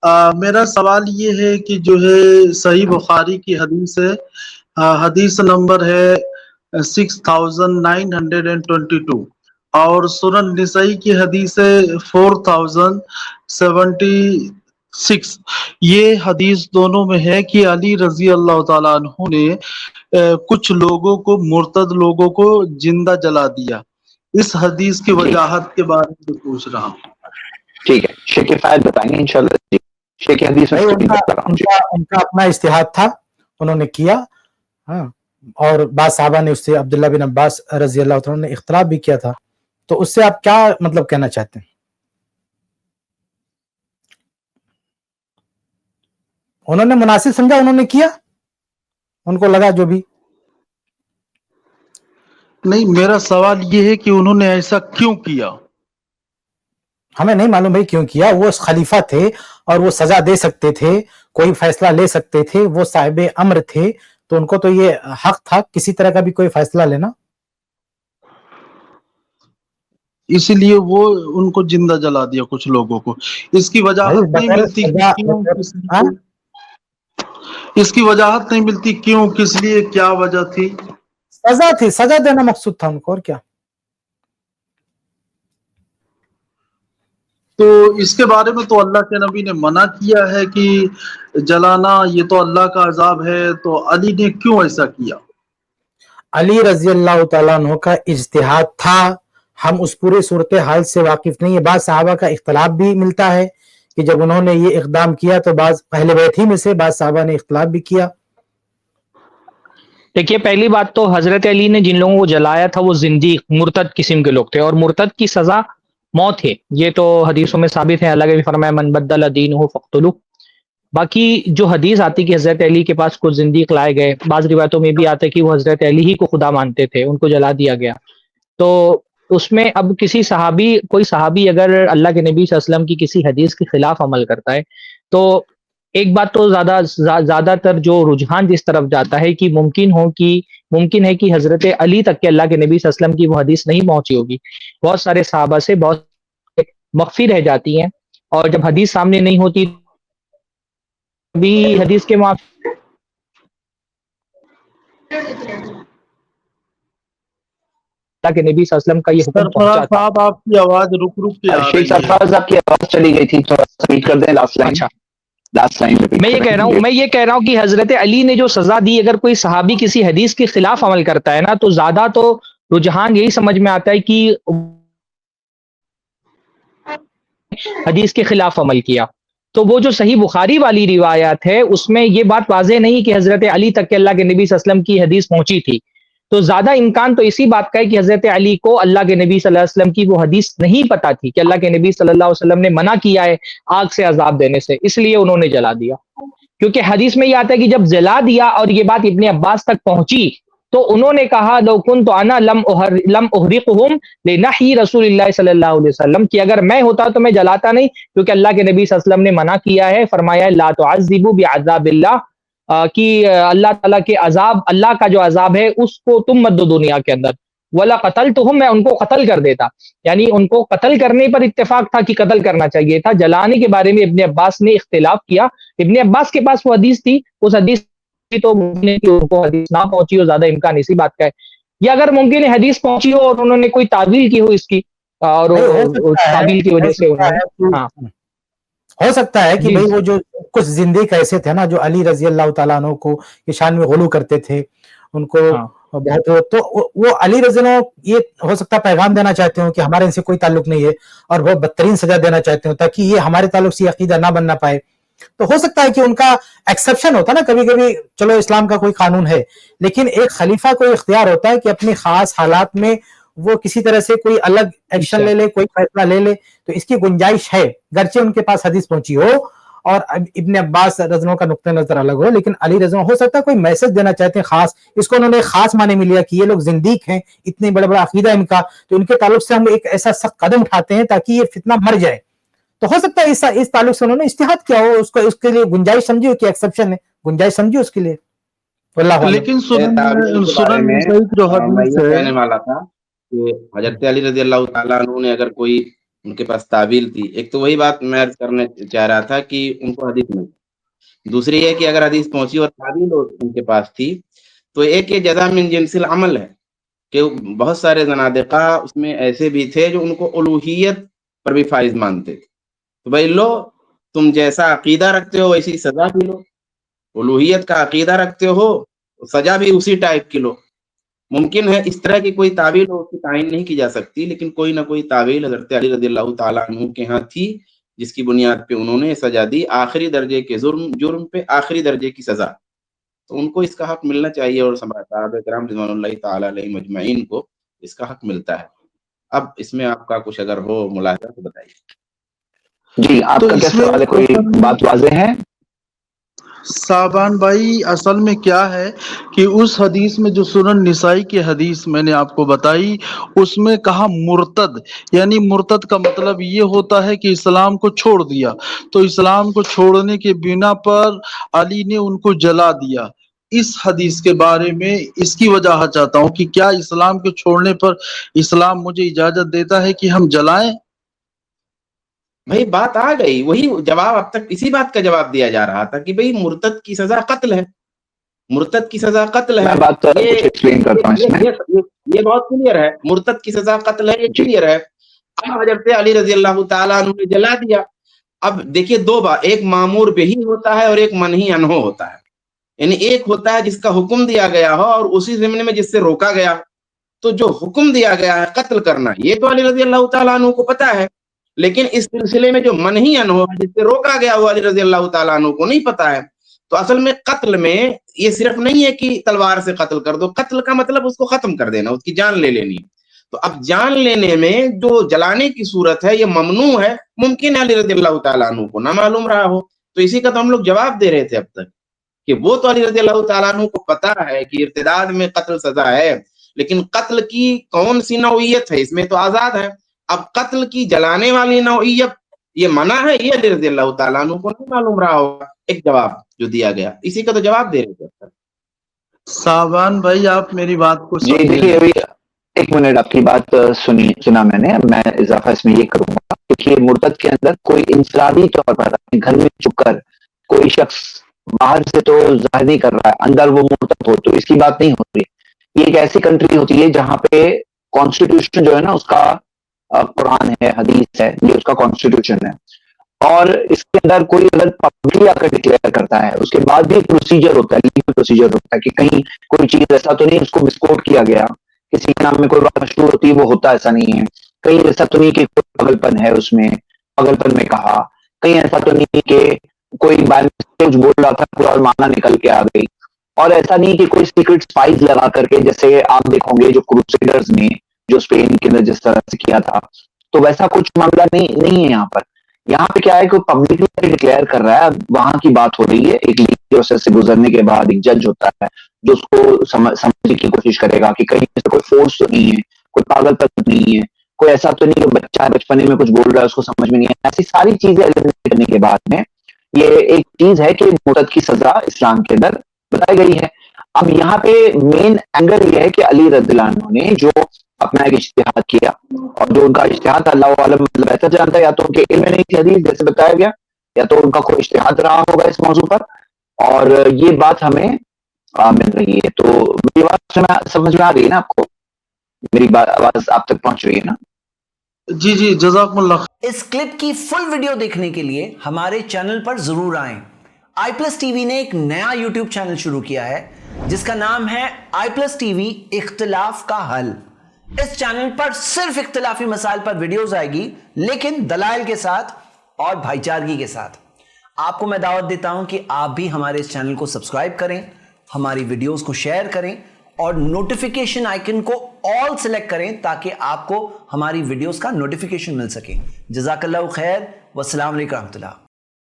میرا سوال یہ ہے کہ جو ہے صحیح بخاری کی حدیث ہے، حدیث نمبر ہے 6922، اور سنن نسائی کی حدیث ہے 4076۔ یہ حدیث دونوں میں ہے کہ علی رضی اللہ تعالیٰ عنہ نے کچھ لوگوں کو، مرتد لوگوں کو زندہ جلا دیا۔ اس حدیث کی وجاہت کے بارے میں پوچھ رہا ہوں۔ ٹھیک ہے، شیخ فائد بتائیں گے انشاءاللہ۔ شیخ حدیث میں ان کا اپنا اجتہاد تھا، انہوں نے کیا، ہاں، اور بعض صحابہ نے اس سے، عبداللہ بن عباس رضی اللہ عنہ نے اختلاف بھی کیا تھا، تو اس سے آپ کیا مطلب کہنا چاہتے ہیں؟ انہوں نے مناسب سمجھا، انہوں نے کیا، ان کو لگا جو بھی۔ نہیں، میرا سوال یہ ہے کہ انہوں نے ایسا کیوں کیا؟ ہمیں نہیں معلوم بھائی کیوں کیا، وہ خلیفہ تھے اور وہ سزا دے سکتے تھے، کوئی فیصلہ لے سکتے تھے، وہ صاحب امر تھے، تو ان کو تو یہ حق تھا کسی طرح کا بھی کوئی فیصلہ لینا۔ اس لیے وہ ان کو زندہ جلا دیا کچھ لوگوں کو۔ اس کی وجاہت نہیں ملتی کہ کیوں، اس کی وجاہت نہیں ملتی کیوں، کس لیے، کیا وجہ تھی؟ سزا تھی، سزا دینا مقصود تھا ان کو، اور کیا۔ تو اس کے بارے میں تو اللہ کے نبی نے منع کیا ہے کہ جلانا یہ تو اللہ کا عذاب ہے، تو علی نے کیوں ایسا کیا؟ علی رضی اللہ تعالیٰ عنہ کا اجتہاد تھا، ہم اس پورے صورتحال سے واقف نہیں ہیں۔ بعض صحابہ کا اختلاف بھی ملتا ہے کہ جب انہوں نے یہ اقدام کیا تو بعض اہل بیت ہی میں سے بعض صحابہ نے اختلاف بھی کیا۔ دیکھیے، پہلی بات تو حضرت علی نے جن لوگوں کو جلایا تھا وہ زندیق، مرتد قسم کے لوگ تھے، اور مرتد کی سزا موت ہے، یہ تو حدیثوں میں ثابت ہے، اللہ نے بھی فرمایا من بدل دینہ فاقتلوہ۔ باقی جو حدیث آتی کہ حضرت علی کے پاس کچھ زندیق لائے گئے، بعض روایتوں میں بھی آتا ہے کہ وہ حضرت علی ہی کو خدا مانتے تھے، ان کو جلا دیا گیا۔ تو اس میں اب کوئی صحابی اگر اللہ کے نبی صلی اللہ علیہ وسلم کی کسی حدیث کے خلاف عمل کرتا ہے، تو ایک بات تو زیادہ تر جو رجحان جس طرف جاتا ہے کہ ممکن ہے کہ حضرت علی تک کے اللہ کے نبی صلی اللہ علیہ وسلم کی وہ حدیث نہیں پہنچی ہوگی، بہت سارے صحابہ سے بہت مخفی رہ جاتی ہیں، اور جب حدیث سامنے نہیں ہوتی بھی حدیث کے معافی اللہ کے نبی صلی اللہ علیہ وسلم کا یہ حکم پہنچا تھا۔ صاحب آپ کی آواز رک کے آ رہی شیخ سرفراز آپ کی آواز چلی گئی تھی، تھوڑا سا ریپیٹ کر دیں لاسٹ لائن۔ اچھا، لاسٹ لائن میں یہ کہہ رہا ہوں کہ حضرت علی نے جو سزا دی، اگر کوئی صحابی کسی حدیث کے خلاف عمل کرتا ہے نا، تو زیادہ تو رجحان یہی سمجھ میں آتا ہے کہ حدیث کے خلاف عمل کیا۔ تو وہ جو صحیح بخاری والی روایات ہے اس میں یہ بات واضح نہیں کہ حضرت علی تک کے اللہ کے نبی صلی اللہ علیہ وسلم کی حدیث پہنچی تھی، تو زیادہ امکان تو اسی بات کا ہے کہ حضرت علی کو اللہ کے نبی صلی اللہ علیہ وسلم کی وہ حدیث نہیں پتہ تھی کہ اللہ کے نبی صلی اللہ علیہ وسلم نے منع کیا ہے آگ سے عذاب دینے سے، اس لیے انہوں نے جلا دیا۔ کیونکہ حدیث میں یہ آتا ہے کہ جب جلا دیا اور یہ بات ابن عباس تک پہنچی تو انہوں نے کہا لو کنت انا لم احرقهم لنحی رسول اللہ صلی اللہ علیہ وسلم، کہ اگر میں ہوتا تو میں جلاتا نہیں، کیونکہ اللہ کے نبی صلی اللہ علیہ وسلم نے منع کیا ہے، فرمایا لا تعذبوا بعذاب اللہ، کہ اللہ تعالیٰ کے عذاب، اللہ کا جو عذاب ہے اس کو تم مت دو دنیا کے اندر، ولا قتلتهم، میں ان کو قتل کر دیتا، یعنی ان کو قتل کرنے پر اتفاق تھا کہ قتل کرنا چاہیے تھا، جلانے کے بارے میں ابن عباس نے اختلاف کیا، ابن عباس کے پاس وہ حدیث تھی، اس حدیث تو ممکن ہے کہ ان کو حدیث نہ پہنچی ہو، زیادہ امکان اسی بات کا ہے، یا اگر ممکن ہے حدیث پہنچی ہو اور انہوں نے کوئی تعویل کی ہو اس کی، اور تعویل کی وجہ سے ہو سکتا ہے کہ بھئی وہ جو کچھ زندیق ایسے تھے نا جو علی رضی اللہ تعالیٰ عنہ کو کی شان میں غلو کرتے تھے، ان کو بہت، تو وہ علی رضی اللہ یہ ہو سکتا ہے پیغام دینا چاہتے ہوں کہ ہمارے ان سے کوئی تعلق نہیں ہے، اور بہت بدترین سزا دینا چاہتے ہوں تاکہ یہ ہمارے تعلق سے عقیدہ نہ بننا پائے۔ تو ہو سکتا ہے کہ ان کا ایکسپشن ہوتا نا کبھی کبھی، چلو اسلام کا کوئی قانون ہے، لیکن ایک خلیفہ کو اختیار ہوتا ہے کہ اپنی خاص حالات میں وہ کسی طرح سے کوئی الگ ایکشن لے لے، کوئی فیصلہ لے لے، تو اس کی گنجائش ہے، گرچہ ان کے پاس حدیث پہنچی ہو اور ابن عباس رضی اللہ کا نقطہ نظر الگ ہو، لیکن علی رضی اللہ ہو سکتا ہے کوئی میسج دینا چاہتے ہیں خاص، اس کو انہوں نے خاص معنی میں لیا کہ یہ لوگ زندیق ہیں، اتنے بڑا بڑا عقیدہ ان کا، تو ان کے تعلق سے ہم ایک ایسا سخت قدم اٹھاتے ہیں تاکہ یہ فتنہ مر جائے، تو ہو سکتا ہے اس تعلق سے انہوں نے اجتہاد کیا ہو، اس کے لیے گنجائش سمجھی ہو کہ ایکسپشن ہے، گنجائش سمجھی اس کے لیے، لیکن سنن جو حدیث ہے، کہنے والا تھا کہ حضرت علی رضی اللہ تعالیٰ عنہ نے اگر کوئی ان کے پاس تعویل تھی. ایک تو وہی بات میں عرض کرنا چاہ رہا تھا کہ ان کو حدیث نہیں. دوسری یہ کہ اگر حدیث پہنچی اور تعویل ان کے پاس تھی تو ایک یہ جزا من جنس العمل ہے کہ بہت سارے زنادقہ اس میں ایسے بھی تھے جو ان کو الوہیت پر بھی فائز مانتے تھے. تو بھائی لو تم جیسا عقیدہ رکھتے ہو ویسی سزا بھی لو. الوہیت کا عقیدہ رکھتے ہو سزا بھی اسی ٹائپ کی لو. ممکن ہے اس طرح کی کوئی تعویل ہو، اس کی تعین نہیں کی جا سکتی، لیکن کوئی نہ کوئی تعویل حضرت علی رضی اللہ تعالیٰ عنہ کے ہاں تھی جس کی بنیاد پہ انہوں نے سزا دی، آخری درجے کے جرم پہ آخری درجے کی سزا. تو ان کو اس کا حق ملنا چاہیے اور صحابہ کرام رضوان اللہ تعالیٰ علیہ مجمعین کو اس کا حق ملتا ہے. اب اس میں آپ کا کچھ اگر ہو ملاحظہ تو بتائیے. جی آپ کا کیا سوال ہے؟ کوئی بات واضح ہے؟ صاحبان بھائی اصل میں کیا ہے کہ اس حدیث میں جو سنن نسائی کی حدیث میں نے آپ کو بتائی، اس میں کہا مرتد، یعنی مرتد کا مطلب یہ ہوتا ہے کہ اسلام کو چھوڑ دیا. تو اسلام کو چھوڑنے کے بنا پر علی نے ان کو جلا دیا. اس حدیث کے بارے میں اس کی وجاہت چاہتا ہوں کہ کیا اسلام کو چھوڑنے پر اسلام مجھے اجازت دیتا ہے کہ ہم جلائیں؟ بھائی بات آ گئی، وہی جواب اب تک اسی بات کا جواب دیا جا رہا تھا کہ بھئی مرتد کی سزا قتل ہے. مرتد کی سزا قتل ہے. میں بات کچھ ایکسپلین کرتا ہوں اس میں. یہ بہت کلیئر ہے، مرتد کی سزا قتل ہے، یہ کلیئر ہے. اب حضرت علی رضی اللہ تعالیٰ عنہ نے جلا دیا. اب دیکھیے دو بات، ایک مامور بہی ہوتا ہے اور ایک منہی عنہ ہوتا ہے. یعنی ایک ہوتا ہے جس کا حکم دیا گیا ہو اور اسی ضمن میں جس سے روکا گیا. تو جو حکم دیا گیا ہے قتل کرنا، یہ تو علی رضی اللہ تعالیٰ عنہ کو پتا ہے، لیکن اس سلسلے میں جو منہی عنہ ہے جس سے روکا گیا وہ علی رضی اللہ تعالیٰ عنہ کو نہیں پتا ہے. تو اصل میں قتل میں یہ صرف نہیں ہے کہ تلوار سے قتل کر دو، قتل کا مطلب اس کو ختم کر دینا، اس کی جان لے لینی. تو اب جان لینے میں جو جلانے کی صورت ہے یہ ممنوع ہے. ممکن ہے علی رضی اللہ تعالیٰ عنہ کو نہ معلوم رہا ہو. تو اسی کا تو ہم لوگ جواب دے رہے تھے اب تک کہ وہ تو علی رضی اللہ تعالیٰ عنہ کو پتا ہے کہ ارتداد میں قتل سزا ہے، لیکن قتل کی کون سی نوعیت ہے اس میں تو آزاد ہے. اب قتل کی جلانے والی نوعیت یہ منع ہے، یہ علی رضی اللہ تعالیٰ عنہ کو نہیں معلوم رہا ہوگا. ایک جواب جو دیا گیا اسی کا تو جواب دے رہے تھے. صاحبان بھائی آپ میری بات کو جی دیکھیے ابھی ایک منٹ، آپ کی بات سنا میں اضافہ اس میں یہ کروں گا. دیکھیے مرتد کے اندر کوئی انفرادی طور پر اپنے گھر میں چھپ کر کوئی شخص باہر سے تو ظاہر نہیں کر رہا ہے اندر وہ مرتد ہو، تو اس کی بات نہیں ہوتی. یہ ایک ایسی کنٹری ہوتی ہے جہاں پہ کانسٹیٹیوشن جو ہے نا اس کا قرآن ہے، حدیث ہے، یہ اس کا کانسٹیٹیوشن ہے. اور اس کے اندر کوئی اگر پبلکلی آ کر ڈکلیئر کرتا ہے اس کے بعد بھی ایک پروسیجر ہوتا ہے، لیگل پروسیجر ہوتا ہے کہ کہیں کوئی چیز ایسا تو نہیں اس کو مسکوٹ کیا گیا، کسی کے نام میں کوئی بات مشہور ہوتی ہے وہ ہوتا ایسا نہیں ہے. کہیں ایسا تو نہیں کہ کوئی پاگل پن ہے اس میں، پاگل پن میں کہا. کہیں ایسا تو نہیں کہ کوئی بائی مسٹیک بول رہا تھا کوئی اور معنی نکل کے آ گئی. اور ایسا نہیں کہ کوئی سیکرٹ اسپائز لگا کر کے، جیسے آپ دیکھو گے جو کروسیڈرز نے جو اسپین کے اندر جس طرح سے کیا تھا، تو ویسا کچھ معاملہ نہیں ہے یہاں پر. یہاں پہ کیا ہے کہ پبلکلی ڈکلیئر کر رہا ہے، وہاں کی بات ہو رہی ہے. ایک لیگل پروسیس سے گزرنے کے بعد ایک جج ہوتا ہے جو اس کو سمجھنے کی کوشش کرے گا کہ کہیں سے کوئی فورس تو نہیں ہے، کوئی پاگل پن نہیں ہے، کوئی ایسا تو نہیں کہ بچہ بچپنے میں کچھ بول رہا ہے اس کو سمجھ میں نہیں ہے. ایسی ساری چیزیں کرنے کے بعد میں یہ ایک چیز ہے کہ مرتد کی سزا اسلام کے اندر بتائی گئی ہے. اب یہاں پہ مین اینگل یہ ہے کہ علی رضی اللہ عنہ نے جو اپنا ایک اشتہاد کیا، اور جو ان کا اشتہاد اللہ عالم مطلب بہتر جانتا ہے، یا تو ان کے علم نہیں تھی حدیث جیسے بتایا گیا، یا تو ان کا کوئی اشتہاد رہا ہوگا اس موضوع پر، اور یہ بات ہمیں مل رہی ہے. تو میری بات سمجھ میں آ رہی ہے نا آپ کو؟ میری آواز آپ تک پہنچ رہی ہے نا؟ جی جزاکم اللہ. اس کلپ کی فل ویڈیو دیکھنے کے لیے ہمارے چینل پر ضرور آئیں. آئی پلس ٹی وی نے ایک نیا یوٹیوب چینل شروع کیا ہے جس کا نام ہے آئی پلس ٹی وی اختلاف کا حل. اس چینل پر صرف اختلافی مسائل پر ویڈیوز آئے گی، لیکن دلائل کے ساتھ اور بھائی چارگی کے ساتھ. آپ کو میں دعوت دیتا ہوں کہ آپ بھی ہمارے اس چینل کو سبسکرائب کریں، ہماری ویڈیوز کو شیئر کریں اور نوٹیفیکیشن آئیکن کو آل سلیکٹ کریں تاکہ آپ کو ہماری ویڈیوز کا نوٹیفیکیشن مل سکے. جزاک اللہ خیر، والسلام علیکم ورحمۃ اللہ.